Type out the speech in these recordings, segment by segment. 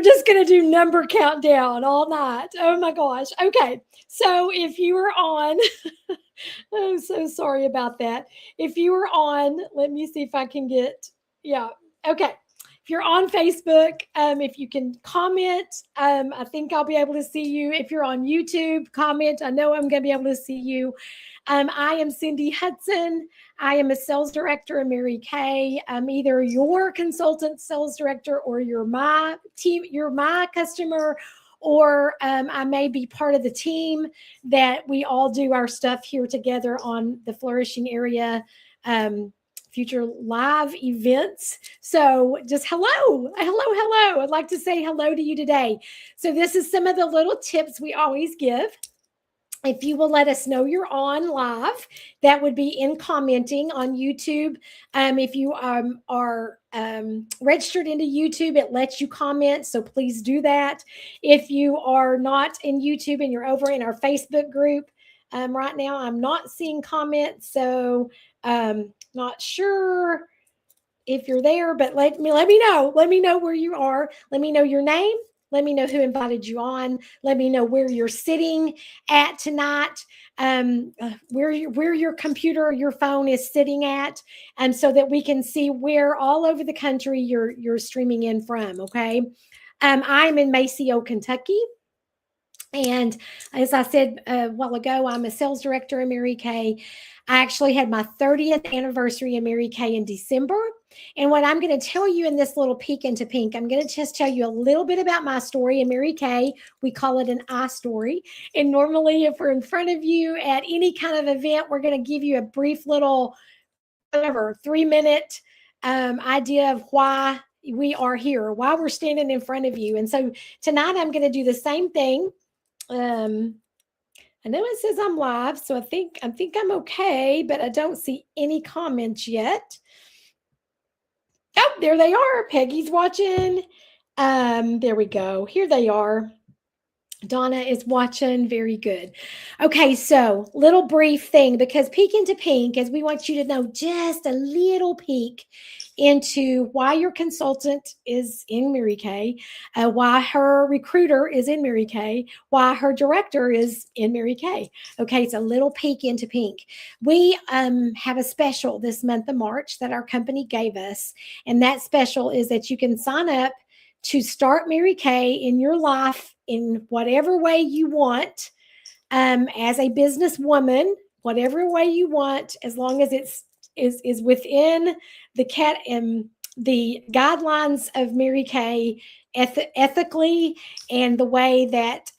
just going to do number countdown all night. Oh my gosh. Okay. So if you are on, I'm so sorry about that. If you are on, let me see if I can get, yeah. Okay. If you're on Facebook, if you can comment, I think I'll be able to see you. If you're on YouTube, comment. I know I'm going to be able to see you. I am Cindy Hudson. I am a sales director in Mary Kay. I'm either your consultant sales director or you're my team, you're my customer, or I may be part of the team that we all do our stuff here together on the Flourishing Area future live events. So just hello. I'd like to say hello to you today. So this is some of the little tips we always give. If you will let us know you're on live, that would be in commenting on YouTube. If you are registered into YouTube, it lets you comment, so please do that. If you are not in YouTube and you're over in our Facebook group, right now I'm not seeing comments, so not sure if you're there, but let me know. Let me know where you are. Let me know your name. Let me know who invited you on. Let me know where you're sitting at tonight, where your computer or your phone is sitting at, so that we can see where all over the country you're streaming in from. Okay, I'm in Maceo, Kentucky. And as I said a while ago, I'm a sales director in Mary Kay. I actually had my 30th anniversary in Mary Kay in December. And what I'm going to tell you in this little peek into pink, I'm going to just tell you a little bit about my story in Mary Kay. We call it an I story. And normally, if we're in front of you at any kind of event, we're going to give you a brief little, whatever, 3-minute idea of why we are here, why we're standing in front of you. And so tonight, I'm going to do the same thing. I know it says I'm live, so I think I'm okay, but I don't see any comments yet. Oh, there they are. Peggy's watching. There we go. Here they are. Donna is watching. Very good. Okay, so little brief thing, because peek into pink, as we want you to know just a little peek into why your consultant is in Mary Kay, why her recruiter is in Mary Kay, why her director is in Mary Kay. Okay, it's a little peek into pink. We have a special this month of March that our company gave us, and that special is that you can sign up to start Mary Kay in your life in whatever way you want, as a businesswoman, whatever way you want, as long as it's is within the guidelines of Mary Kay ethically and the way that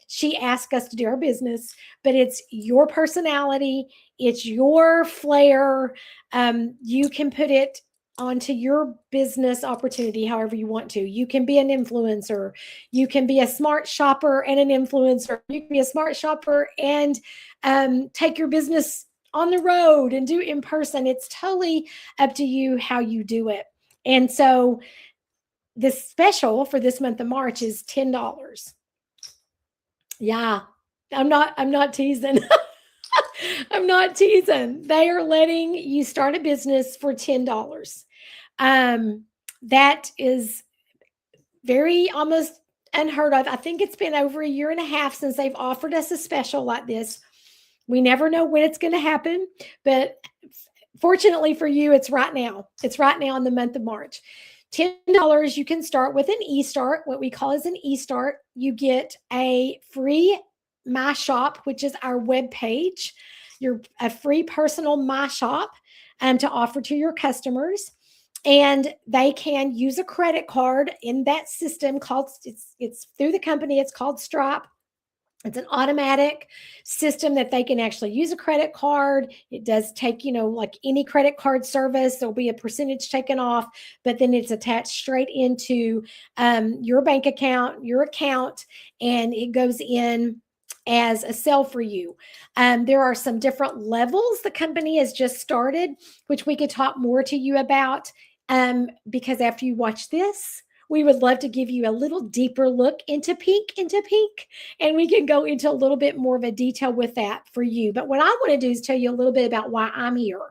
she asked us to do our business. But it's your personality, it's your flair. You can put it onto your business opportunity however you want to. You can be an influencer. You can be a smart shopper and an influencer. You can be a smart shopper and take your business on the road and do it in person. It's totally up to you how you do it. And so this special for this month of March is $10. Yeah, I'm not teasing. I'm not teasing. They are letting you start a business for $10. That is very almost unheard of. I think it's been over 1.5 years since they've offered us a special like this. We never know when it's going to happen, but fortunately for you, it's right now. It's right now in the month of March. $10, you can start with an e-start, what we call as an e-start. You get a free My Shop, which is our web page. A free personal My Shop to offer to your customers. And they can use a credit card in that system called, it's through the company, it's called Stripe. It's an automatic system that they can actually use a credit card. It does take, like any credit card service, there'll be a percentage taken off, but then it's attached straight into your bank account, your account, and it goes in as a sale for you. There are some different levels the company has just started, which we could talk more to you about, because after you watch this, we would love to give you a little deeper look into pink, and we can go into a little bit more of a detail with that for you. But what I want to do is tell you a little bit about why I'm here.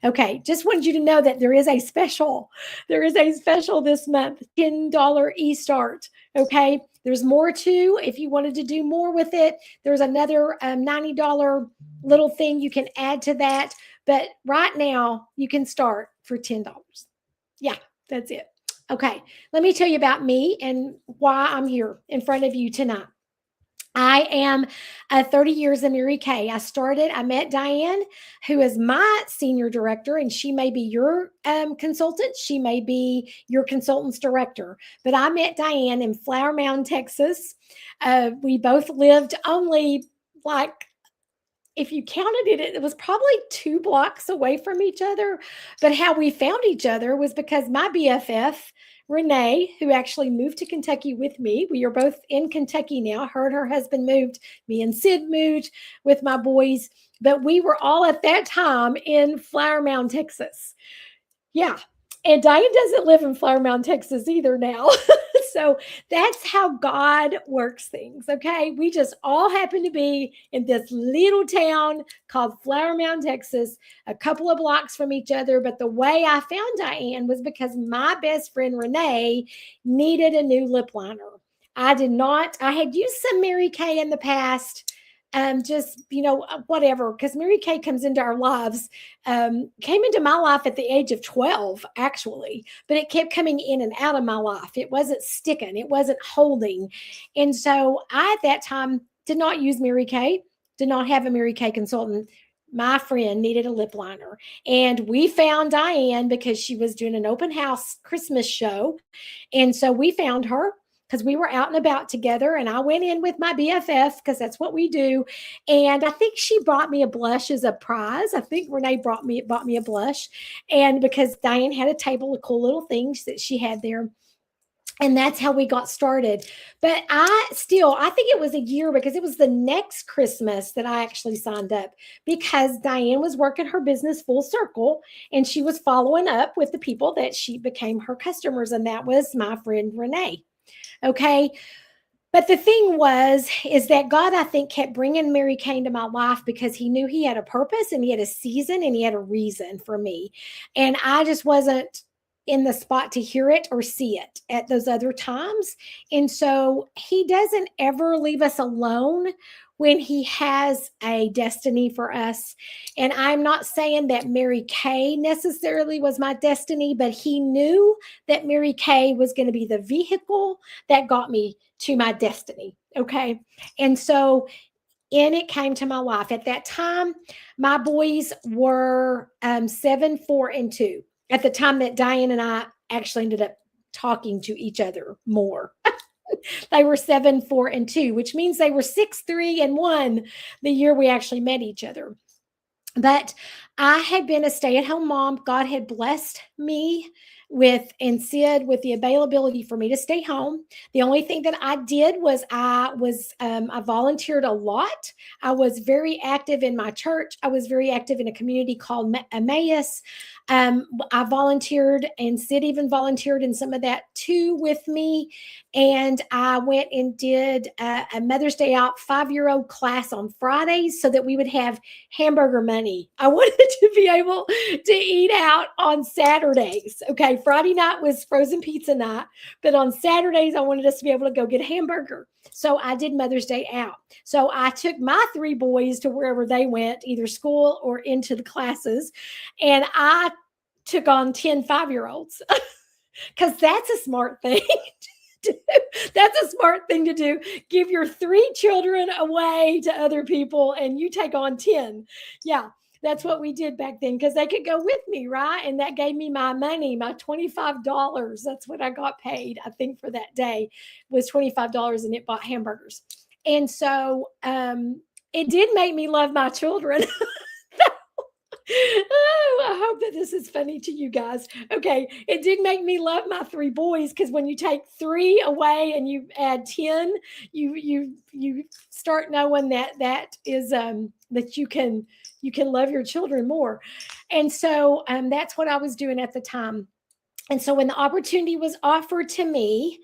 Okay, just wanted you to know that there is a special. There is a special this month, $10 e-start. Okay, there's more too. If you wanted to do more with it, there's another $90 little thing you can add to that. But right now, you can start for $10. Yeah, that's it. Okay, let me tell you about me and why I'm here in front of you tonight. I am 30 years in Mary Kay. I met Diane, who is my senior director, and she may be your consultant. She may be your consultant's director. But I met Diane in Flower Mound, Texas. We both lived only like, if you counted it, it was probably 2 blocks away from each other. But how we found each other was because my BFF, Renee, who actually moved to Kentucky with me, we are both in Kentucky now. Her and her husband moved, me and Sid moved with my boys, but we were all at that time in Flower Mound, Texas. Yeah. And Diane doesn't live in Flower Mound, Texas either now. So that's how God works things. Okay. We just all happen to be in this little town called Flower Mound, Texas, a couple of blocks from each other. But the way I found Diane was because my best friend Renee needed a new lip liner. I had used some Mary Kay in the past. Just, whatever, because Mary Kay comes into our lives, came into my life at the age of 12, actually, but it kept coming in and out of my life. It wasn't sticking, it wasn't holding. And so I, at that time, did not use Mary Kay, did not have a Mary Kay consultant. My friend needed a lip liner, and we found Diane because she was doing an open house Christmas show. And so we found her because we were out and about together, and I went in with my BFF because that's what we do. And I think she brought me a blush as a prize. I think Renee bought me a blush, and because Diane had a table of cool little things that she had there. And that's how we got started. But I think it was a year, because it was the next Christmas that I actually signed up, because Diane was working her business full circle and she was following up with the people that she became her customers. And that was my friend Renee. Okay. But the thing is that God, I think, kept bringing Mary Kay into my life because he knew he had a purpose and he had a season and he had a reason for me. And I just wasn't in the spot to hear it or see it at those other times. And so he doesn't ever leave us alone when he has a destiny for us. And I'm not saying that Mary Kay necessarily was my destiny, but he knew that Mary Kay was going to be the vehicle that got me to my destiny. Okay. And so it came to my life. At that time, my boys were 7, 4, and 2. At the time that Diane and I actually ended up talking to each other more. They were 7, 4, and 2, which means they were 6, 3, and 1 the year we actually met each other. But I had been a stay-at-home mom. God had blessed me and Sid with the availability for me to stay home. The only thing that I did was I volunteered a lot. I was very active in my church. I was very active in a community called Emmaus. I volunteered, and Sid even volunteered in some of that too with me. And I went and did a Mother's Day Out 5-year-old class on Fridays so that we would have hamburger money. I wanted to be able to eat out on Saturdays. Okay, Friday night was frozen pizza night, but on Saturdays, I wanted us to be able to go get a hamburger. So I did Mother's Day Out. So I took my 3 boys to wherever they went, either school or into the classes, and I took on 10 5-year-olds because that's a smart thing. That's a smart thing to do. Give your 3 children away to other people and you take on 10. Yeah, that's what we did back then because they could go with me, right? And that gave me my money, my $25. That's what I got paid, I think, for that day was $25, and it bought hamburgers. And so it did make me love my children. Oh, I hope that this is funny to you guys. Okay, it did make me love my 3 boys, because when you take 3 away and you add 10, you start knowing that is that you can love your children more. And so that's what I was doing at the time. And so when the opportunity was offered to me,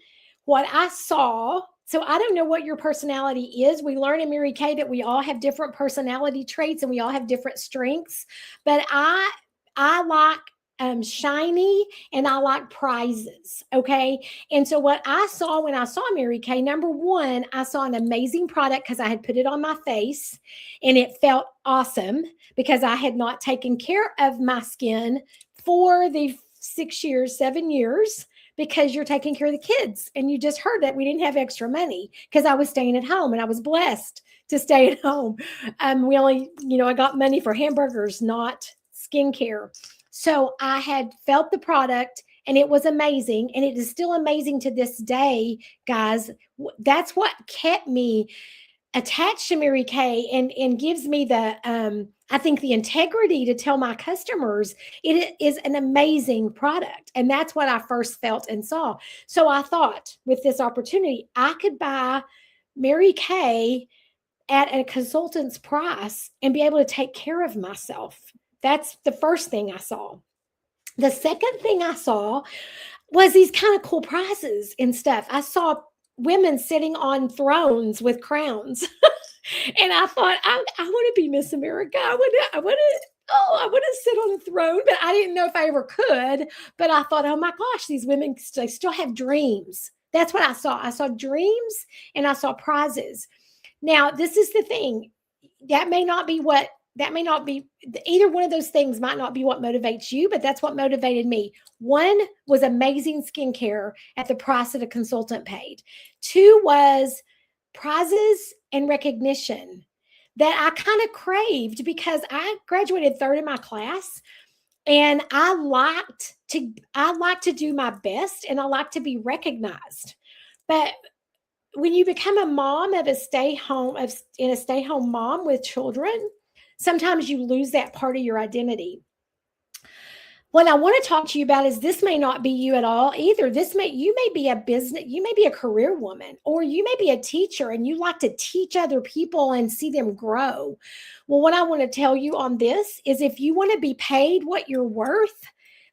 what I saw. So I don't know what your personality is. We learn in Mary Kay that we all have different personality traits and we all have different strengths. But I I like shiny and I like prizes. Okay. And so what I saw when I saw Mary Kay, number one, I saw an amazing product because I had put it on my face and it felt awesome because I had not taken care of my skin for the 6 years, 7 years, because you're taking care of the kids. And you just heard that we didn't have extra money because I was staying at home and I was blessed to stay at home. We only, I got money for hamburgers, not skincare. So I had felt the product and it was amazing. And it is still amazing to this day, guys. That's what kept me attached to Mary Kay and gives me the I think the integrity to tell my customers it is an amazing product. And that's what I first felt and saw. So I thought with this opportunity, I could buy Mary Kay at a consultant's price and be able to take care of myself. That's the first thing I saw. The second thing I saw was these kind of cool prizes and stuff. I saw women sitting on thrones with crowns. And I thought, I want to be Miss America. I want to sit on a throne, but I didn't know if I ever could. But I thought, oh my gosh, these women, they still have dreams. That's what I saw. I saw dreams and I saw prizes. Now, this is the thing. That may not be either one of those things might not be what motivates you, but that's what motivated me. One was amazing skincare at the price that a consultant paid. Two was prizes and recognition that I kind of craved because I graduated third in my class and I like to do my best and I like to be recognized. But when you become a mom of a stay-home mom with children, sometimes you lose that part of your identity. What I want to talk to you about is this may not be you at all either. You may be a career woman, or you may be a teacher and you like to teach other people and see them grow. Well, what I want to tell you on this is if you want to be paid what you're worth,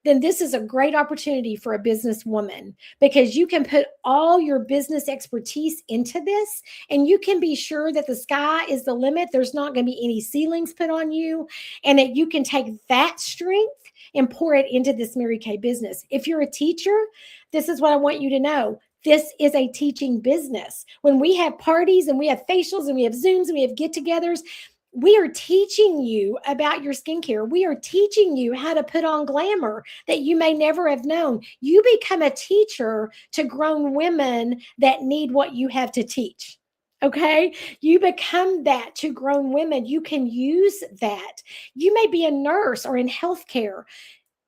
then this is a great opportunity for a businesswoman because you can put all your business expertise into this and you can be sure that the sky is the limit. There's not going to be any ceilings put on you and that you can take that strength and pour it into this Mary Kay business. If you're a teacher, this is what I want you to know. This is a teaching business. When we have parties and we have facials and we have Zooms and we have get-togethers, we are teaching you about your skincare. We are teaching you how to put on glamour that you may never have known. You become a teacher to grown women that need what you have to teach. Okay. You become that to grown women. You can use that. You may be a nurse or in healthcare.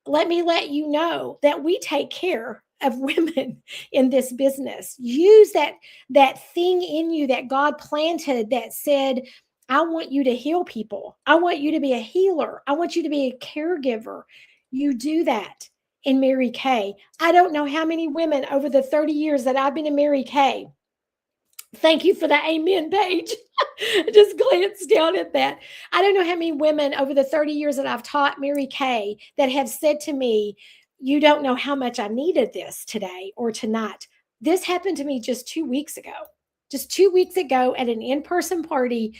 Let me let you know that we take care of women in this business. Use that thing in you that God planted that said, I want you to heal people. I want you to be a healer. I want you to be a caregiver. You do that in Mary Kay. I don't know how many women over the 30 years that I've been in Mary Kay. Thank you for the amen page. I just glanced down at that. I don't know how many women over the 30 years that I've taught Mary Kay that have said to me, you don't know how much I needed this today or tonight. This happened to me just 2 weeks ago. Just 2 weeks ago at an in-person party,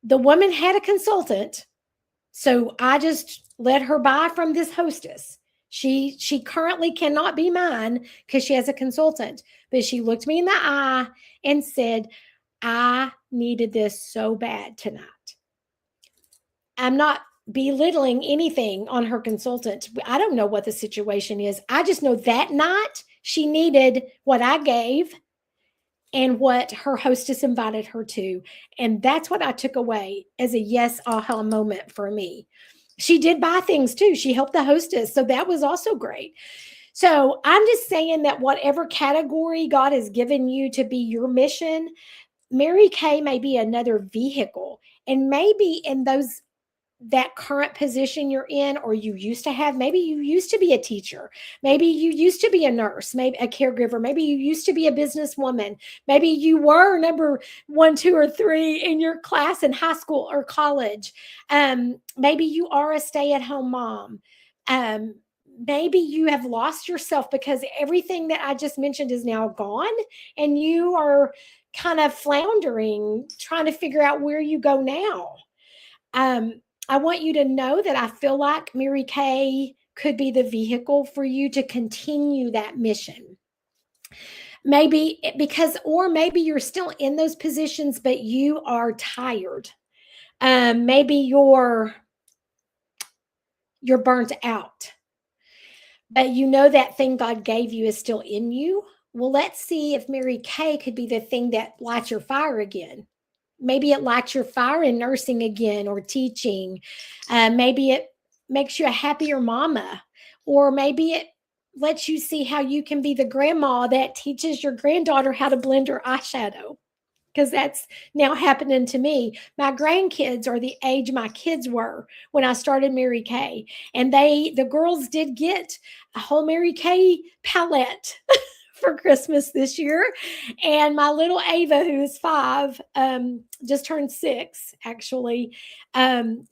the woman had a consultant, so I just let her buy from this hostess. She currently cannot be mine because she has a consultant, but she looked me in the eye and said, I needed this so bad tonight. I'm not belittling anything on her consultant. I don't know what the situation is. I just know that night she needed what I gave and what her hostess invited her to. And that's what I took away as a yes, aha moment for me. She did buy things too. She helped the hostess. So that was also great. So I'm just saying that whatever category God has given you to be your mission, Mary Kay may be another vehicle. And maybe in that current position you're in, or you used to have, maybe you used to be a teacher, maybe you used to be a nurse, maybe a caregiver, maybe you used to be a businesswoman, maybe you were number 1, 2, or 3 in your class in high school or college. Maybe you are a stay-at-home mom. Maybe you have lost yourself because everything that I just mentioned is now gone and you are kind of floundering, trying to figure out where you go now. I want you to know that I feel like Mary Kay could be the vehicle for you to continue that mission. Maybe or maybe you're still in those positions, but you are tired. Maybe you're burnt out, but you know that thing God gave you is still in you. Well, let's see if Mary Kay could be the thing that lights your fire again. Maybe it lights your fire in nursing again or teaching. Maybe it makes you a happier mama, or maybe it lets you see how you can be the grandma that teaches your granddaughter how to blend her eyeshadow, because that's now happening to me. My grandkids are the age my kids were when I started Mary Kay, and the girls did get a whole Mary Kay palette for Christmas this year. And my little Ava, who is 5, just turned 6, actually.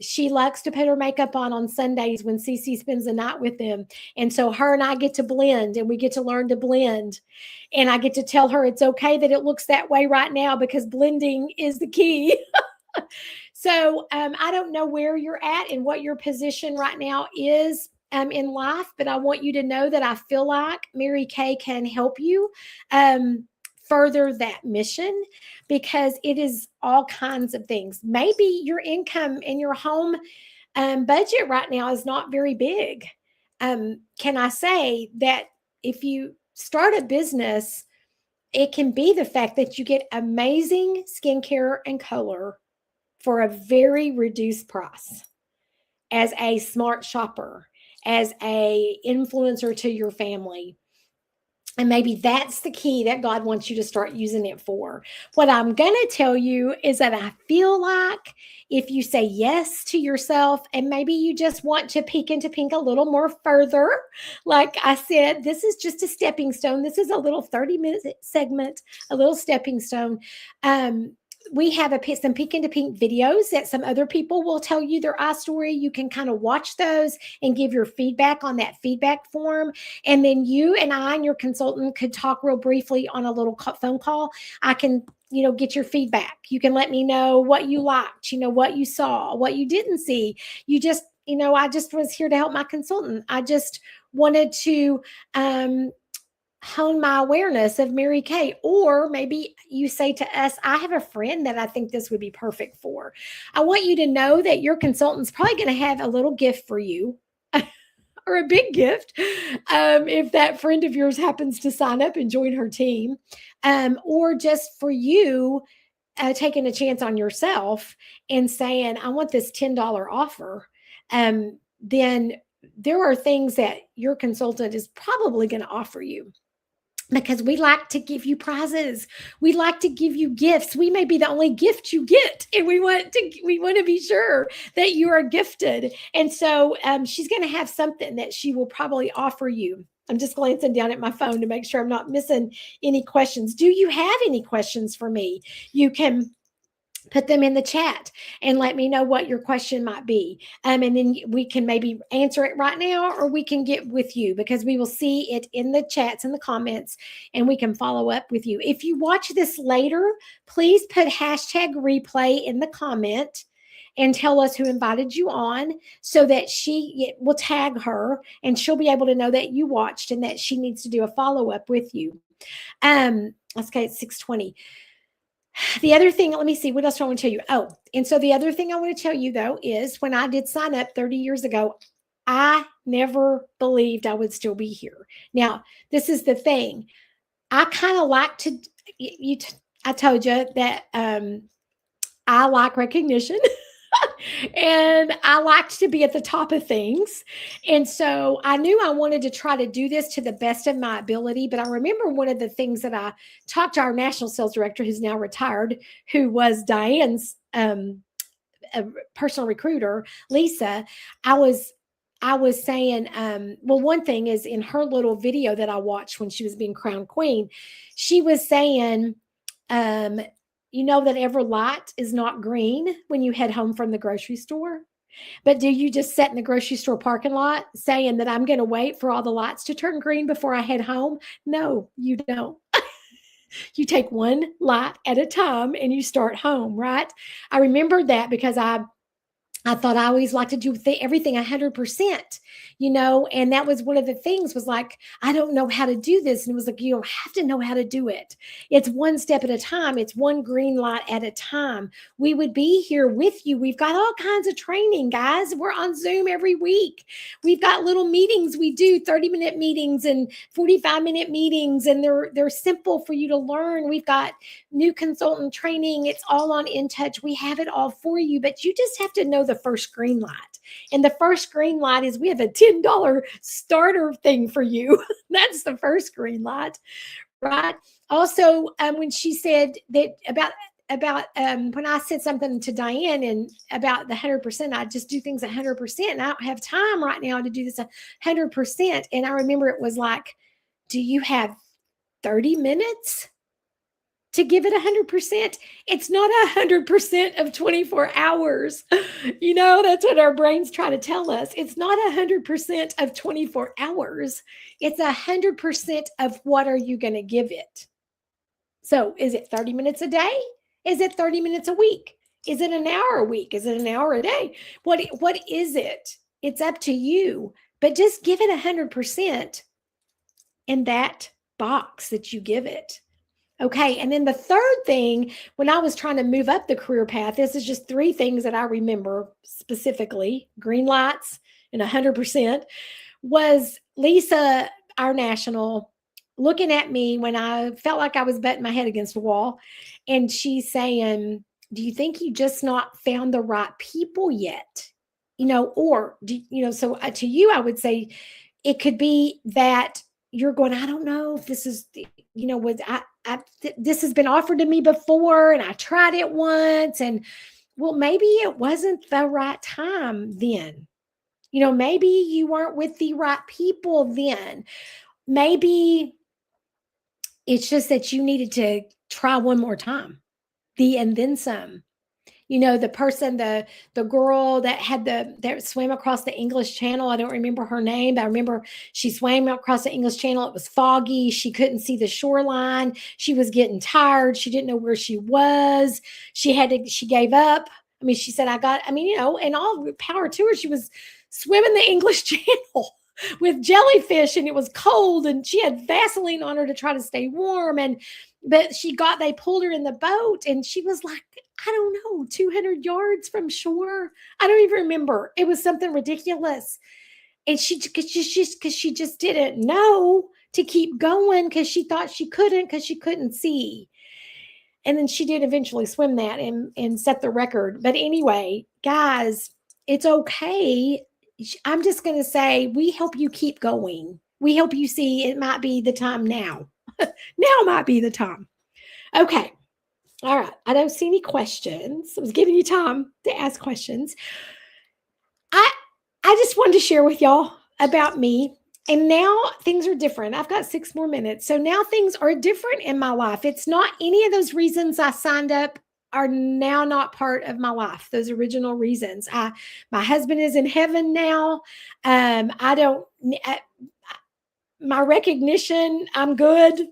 She likes to put her makeup on Sundays when Cece spends the night with them. And so her and I get to blend, and we get to learn to blend. And I get to tell her it's okay that it looks that way right now, because blending is the key. So I don't know where you're at and what your position right now is in life, but I want you to know that I feel like Mary Kay can help you further that mission, because it is all kinds of things. Maybe your income in your home budget right now is not very big. Can I say that if you start a business, it can be the fact that you get amazing skincare and color for a very reduced price as a smart shopper, as a influencer to your family. And maybe that's the key that God wants you to start using it for. What I'm going to tell you is that I feel like if you say yes to yourself, and maybe you just want to peek into pink a little more further, like I said, this is just a stepping stone. This is a little 30-minute segment, a little stepping stone. We have some Peek into Pink videos that some other people will tell you their eye story. You can kind of watch those and give your feedback on that feedback form. And then you and I and your consultant could talk real briefly on a little phone call. I can, get your feedback. You can let me know what you liked, what you saw, what you didn't see. You just, I just was here to help my consultant. I just wanted to, hone my awareness of Mary Kay. Or maybe you say to us, I have a friend that I think this would be perfect for. I want you to know that your consultant's probably going to have a little gift for you or a big gift if that friend of yours happens to sign up and join her team, or just for you taking a chance on yourself and saying, I want this $10 offer. Then there are things that your consultant is probably going to offer you, because we like to give you prizes. We like to give you gifts. We may be the only gift you get, and we want to be sure that you are gifted. And so she's going to have something that she will probably offer you. I'm just glancing down at my phone to make sure I'm not missing any questions. Do you have any questions for me? You can put them in the chat and let me know what your question might be. And then we can maybe answer it right now, or we can get with you, because we will see it in the chats and the comments, and we can follow up with you. If you watch this later, please put #replay in the comment and tell us who invited you on, so that will tag her, and she'll be able to know that you watched and that she needs to do a follow-up with you. Let's go at 6:20. The other thing, let me see, what else do I want to tell you? Oh, and so the other thing I want to tell you, though, is when I did sign up 30 years ago, I never believed I would still be here. Now, this is the thing. I kind of like to, I told you that I like recognition. And I liked to be at the top of things. And so I knew I wanted to try to do this to the best of my ability. But I remember one of the things that I talked to our national sales director, who's now retired, who was Diane's personal recruiter, Lisa. I was saying, well, one thing is, in her little video that I watched when she was being crowned queen, she was saying, you know that every light is not green when you head home from the grocery store? But do you just sit in the grocery store parking lot saying that I'm going to wait for all the lights to turn green before I head home? No, you don't. You take one light at a time and you start home, right? I remember that because I I thought I always liked to do everything 100%, and that was one of the things was like, I don't know how to do this. And it was like, you don't have to know how to do it. It's one step at a time. It's one green light at a time. We would be here with you. We've got all kinds of training, guys. We're on Zoom every week. We've got little meetings. We do 30-minute meetings and 45-minute meetings, and they're simple for you to learn. We've got new consultant training. It's all on In Touch. We have it all for you, but you just have to know the first green light. And the first green light is we have a $10 starter thing for you. That's the first green light, right? Also, when she said that about when I said something to Diane and about the 100%, I just do things 100%. And I don't have time right now to do this 100%. And I remember it was like, do you have 30 minutes to give it 100%? It's not 100% of 24 hours. That's what our brains try to tell us. It's not 100% of 24 hours. It's 100% of what are you going to give it? So is it 30 minutes a day? Is it 30 minutes a week? Is it an hour a week? Is it an hour a day? What is it? It's up to you, but just give it 100% in that box that you give it. Okay. And then the third thing, when I was trying to move up the career path, this is just 3 things that I remember specifically, green lights and 100%, was Lisa, our national, looking at me when I felt like I was butting my head against the wall. And she's saying, do you think you just not found the right people yet? Or, so to you, I would say it could be that you're going, I don't know if this is, this has been offered to me before and I tried it once, and well, maybe it wasn't the right time then. Maybe you weren't with the right people then. Maybe it's just that you needed to try one more time, and then some. The person, the girl that swam across the English Channel. I don't remember her name, but I remember she swam across the English Channel. It was foggy. She couldn't see the shoreline. She was getting tired. She didn't know where she was. She gave up. I mean, she said, and all power to her. She was swimming the English Channel with jellyfish, and it was cold, and she had Vaseline on her to try to stay warm. But they pulled her in the boat, and she was like, I don't know, 200 yards from shore. I don't even remember. It was something ridiculous. And because she just didn't know to keep going, because she thought she couldn't, because she couldn't see. And then she did eventually swim that and set the record. But anyway, guys, it's okay. I'm just going to say, we help you keep going. We help you see it might be the time now. Now might be the time. Okay. All right. I don't see any questions. I was giving you time to ask questions. I just wanted to share with y'all about me. And now things are different. I've got 6 more minutes. So now things are different in my life. It's not any of those reasons I signed up are now not part of my life. Those original reasons. My husband is in heaven now. My recognition, I'm good.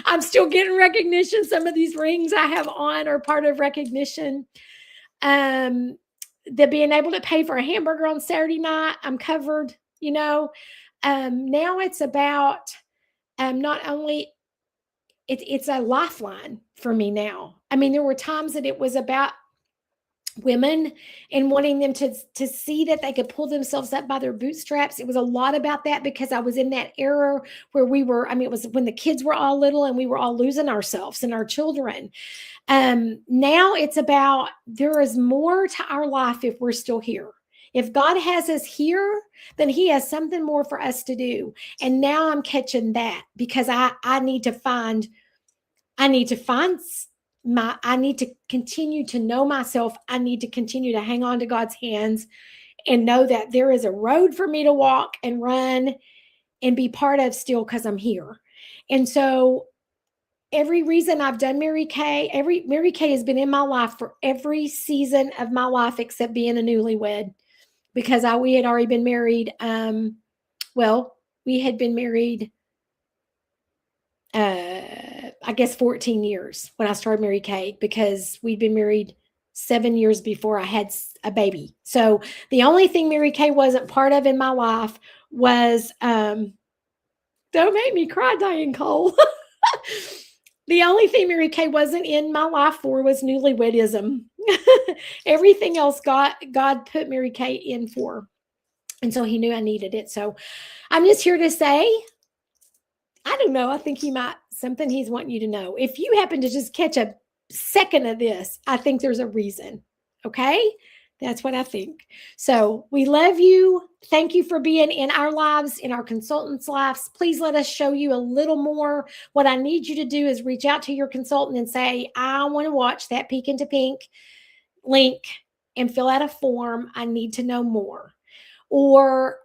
I'm still getting recognition. Some of these rings I have on are part of recognition. The being able to pay for a hamburger on Saturday night, I'm covered, Now it's about not only it's a lifeline for me now. I mean, there were times that it was about women and wanting them to see that they could pull themselves up by their bootstraps. It was a lot about that because I was in that era where it was when the kids were all little and we were all losing ourselves and our children. Now it's about, there is more to our life if we're still here. If God has us here, then he has something more for us to do. And now I'm catching that because I need to continue to know myself. I need to continue to hang on to God's hands and know that there is a road for me to walk and run and be part of still because I'm here. And so every reason I've done Mary Kay has been in my life for every season of my life except being a newlywed, because we had already been married. We had been married I guess 14 years when I started Mary Kay, because we'd been married 7 years before I had a baby. So the only thing Mary Kay wasn't part of in my life was, don't make me cry, Diane Cole. The only thing Mary Kay wasn't in my life for was newlywedism. Everything else God put Mary Kay in for. And so he knew I needed it. So I'm just here to say, I don't know. I think he might, something he's wanting you to know. If you happen to just catch a second of this, I think there's a reason. Okay? That's what I think. So we love you. Thank you for being in our lives, in our consultants' lives. Please let us show you a little more. What I need you to do is reach out to your consultant and say, I want to watch that Peek into Pink link and fill out a form. I need to know more. Or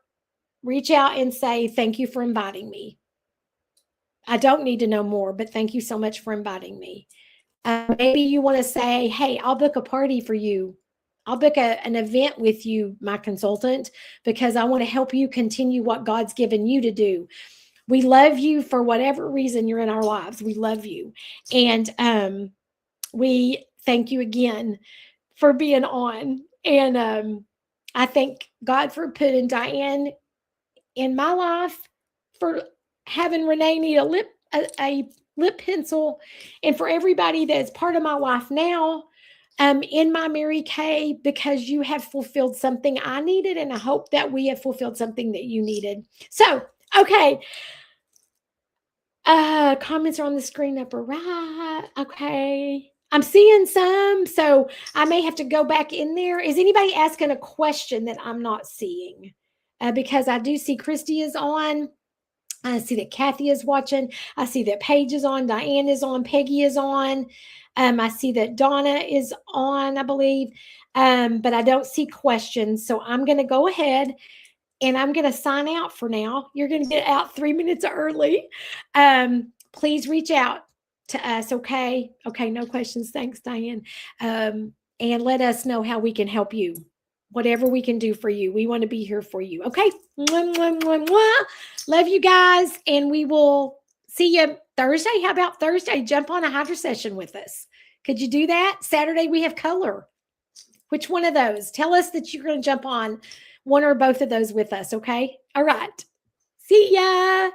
reach out and say, thank you for inviting me. I don't need to know more, but thank you so much for inviting me. Maybe you want to say, hey, I'll book a party for you. I'll book an event with you, my consultant, because I want to help you continue what God's given you to do. We love you for whatever reason you're in our lives. We love you. And we thank you again for being on. And I thank God for putting Diane in my life, for having Renee need a lip pencil, and for everybody that's part of my life now, in my Mary Kay, because you have fulfilled something I needed, and I hope that we have fulfilled something that you needed. So, okay. Comments are on the screen upper right. Okay. I'm seeing some, so I may have to go back in there. Is anybody asking a question that I'm not seeing? Because I do see Christy is on. I see that Kathy is watching. I see that Paige is on. Diane is on. Peggy is on. I see that Donna is on, I believe. But I don't see questions. So I'm going to go ahead and I'm going to sign out for now. You're going to get out 3 minutes early. Please reach out to us. Okay. Okay. No questions. Thanks, Diane. And let us know how we can help you. Whatever we can do for you. We want to be here for you. Okay. Mwah, mwah, mwah, mwah. Love you guys. And we will see you Thursday. How about Thursday? Jump on a hydro session with us. Could you do that? Saturday, we have color. Which one of those? Tell us that you're going to jump on one or both of those with us. Okay. All right. See ya.